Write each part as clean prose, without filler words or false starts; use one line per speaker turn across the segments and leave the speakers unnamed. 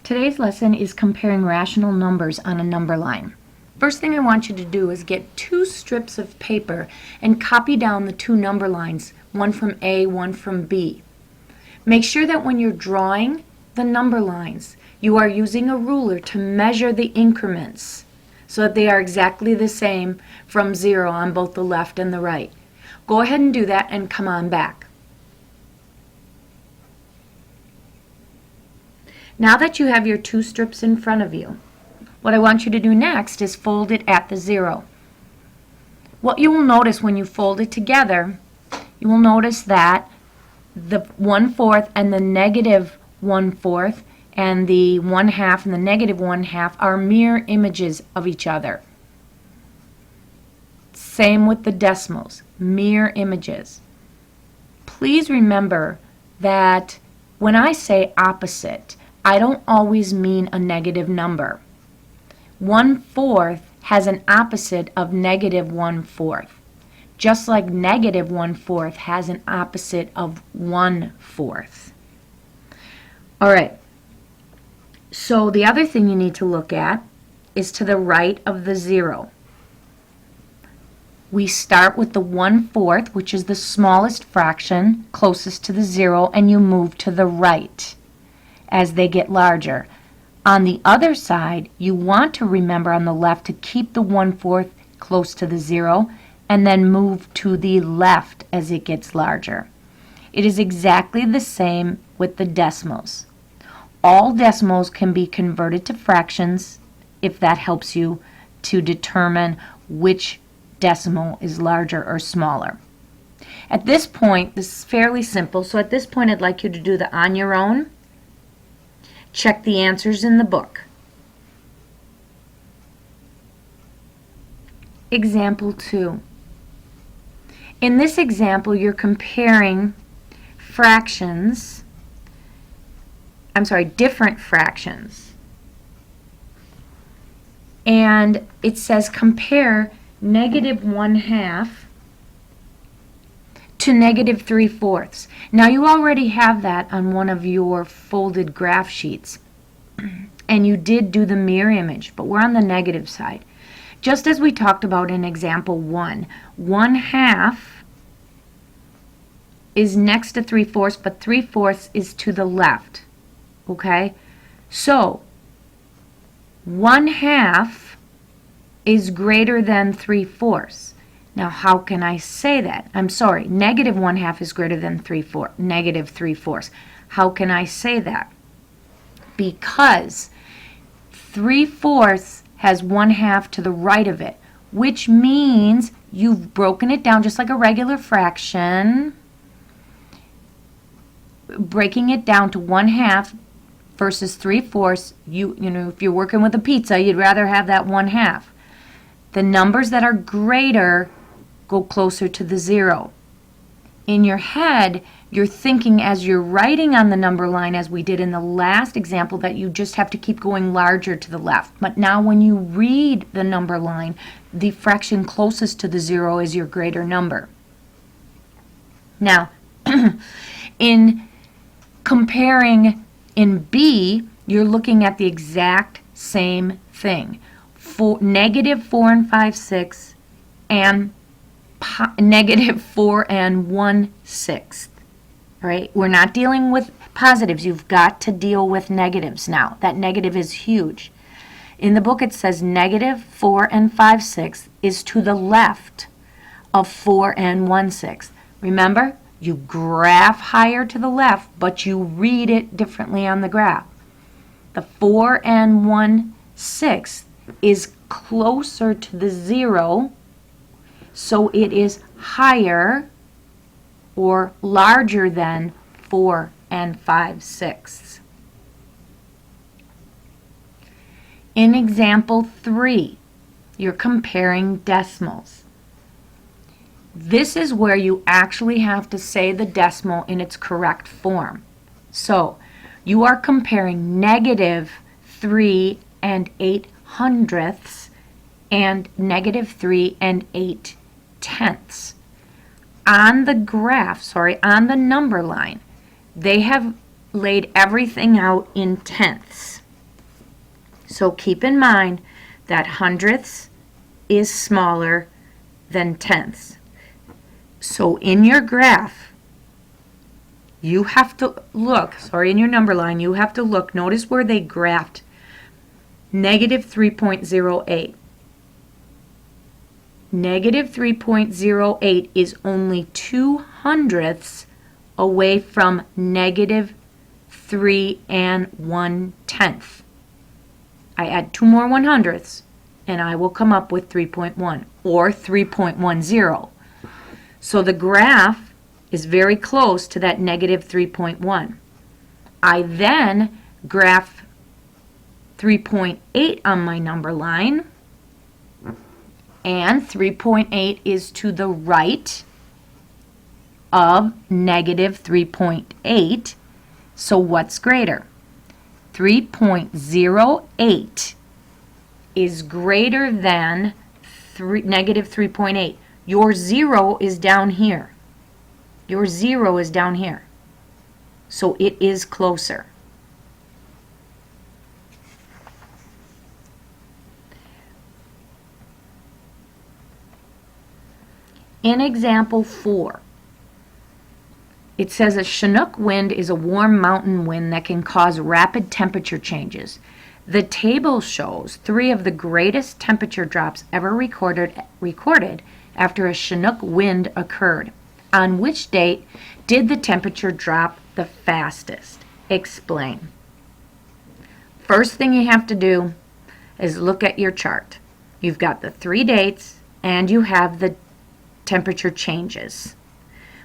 Today's lesson is comparing rational numbers on a number line. First thing I want you to do is get 2 strips of paper and copy down the 2 number lines, one from A, one from B. Make sure that when you're drawing the number lines, you are using a ruler to measure the increments so that they are exactly the same from 0 on both the left and the right. Go ahead and do that and come on back. Now that you have your 2 strips in front of you, what I want you to do next is fold it at the 0. What you will notice when you fold it together, you will notice that the 1/4 and the negative 1/4 and the 1/2 and the negative 1/2 are mirror images of each other. Same with the decimals, mirror images. Please remember that when I say opposite, I don't always mean a negative number. 1/4 has an opposite of negative 1/4, just like negative 1/4 has an opposite of 1/4. All right, so the other thing you need to look at is to the right of the 0. We start with the 1/4, which is the smallest fraction closest to the 0, and you move to the right as they get larger. On the other side, you want to remember on the left to keep the 1/4 close to the 0 and then move to the left as it gets larger. It is exactly the same with the decimals. All decimals can be converted to fractions if that helps you to determine which decimal is larger or smaller. At this point, this is fairly simple, so at this point I'd like you to do the on your own. Check the answers in the book. Example 2. In this example, you're comparing different fractions. And it says compare negative 1/2 to negative 3/4. Now you already have that on one of your folded graph sheets, and you did do the mirror image, but we're on the negative side. Just as we talked about in example 1, 1/2 is next to 3/4, but 3/4 is to the left. Okay? So 1/2 is greater than 3/4. Now, how can I say that? I'm sorry, negative 1/2 is greater than negative 3/4. How can I say that? Because 3/4 has 1/2 to the right of it, which means you've broken it down just like a regular fraction, breaking it down to 1/2 versus 3/4. You know, if you're working with a pizza, you'd rather have that 1/2. The numbers that are greater go closer to the 0. In your head, you're thinking as you're writing on the number line, as we did in the last example, that you just have to keep going larger to the left. But now when you read the number line, the fraction closest to the 0 is your greater number. Now, in comparing in B, you're looking at the exact same thing. Negative 4 5/6 and negative 4 1/6. All right, we're not dealing with positives. You've got to deal with negatives now. That negative is huge. In the book it says negative 4 5/6 is to the left of 4 1/6. Remember, you graph higher to the left, but you read it differently on the graph. The 4 1/6 is closer to the 0, so it is higher or larger than 4 5/6. In example 3, you're comparing decimals. This is where you actually have to say the decimal in its correct form. So you are comparing negative 3 8/8 and negative 3 8/10. On the graph, on the number line, they have laid everything out in tenths. So keep in mind that hundredths is smaller than tenths. So in your graph, you have to look, in your number line, you have to look, notice where they graphed negative 3.08. Negative 3.08 is only 2 hundredths away from negative 3 1/10. I add 2 more 100ths and I will come up with 3.1 or 3.10. So the graph is very close to that negative 3.1. I then graph 3.8 on my number line, and 3.8 is to the right of negative 3.8. So what's greater? 3.08 is greater than negative 3.8. Your 0 is down here. Your 0 is down here. So it is closer. In example 4, it says a Chinook wind is a warm mountain wind that can cause rapid temperature changes. The table shows 3 of the greatest temperature drops ever recorded after a Chinook wind occurred. On which date did the temperature drop the fastest? Explain. First thing you have to do is look at your chart. You've got the 3 dates and you have the temperature changes.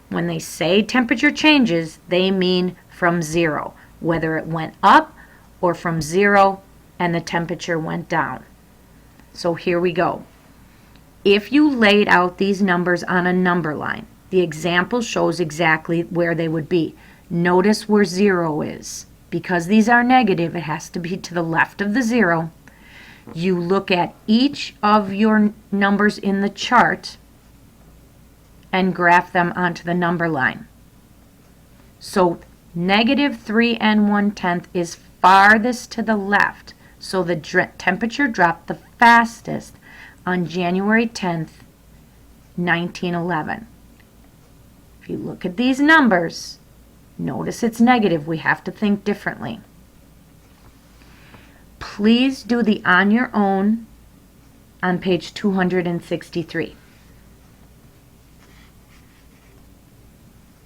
When they say temperature changes, they mean from 0, whether it went up or from 0 and the temperature went down. So here we go. If you laid out these numbers on a number line, the example shows exactly where they would be. Notice where 0 is. Because these are negative, it has to be to the left of the 0. You look at each of your numbers in the chart and graph them onto the number line. So negative 3 1/10 is farthest to the left. So the temperature dropped the fastest on January 10th, 1911. If you look at these numbers, notice it's negative. We have to think differently. Please do the on your own on page 263.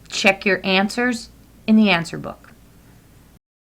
Check your answers in the answer book.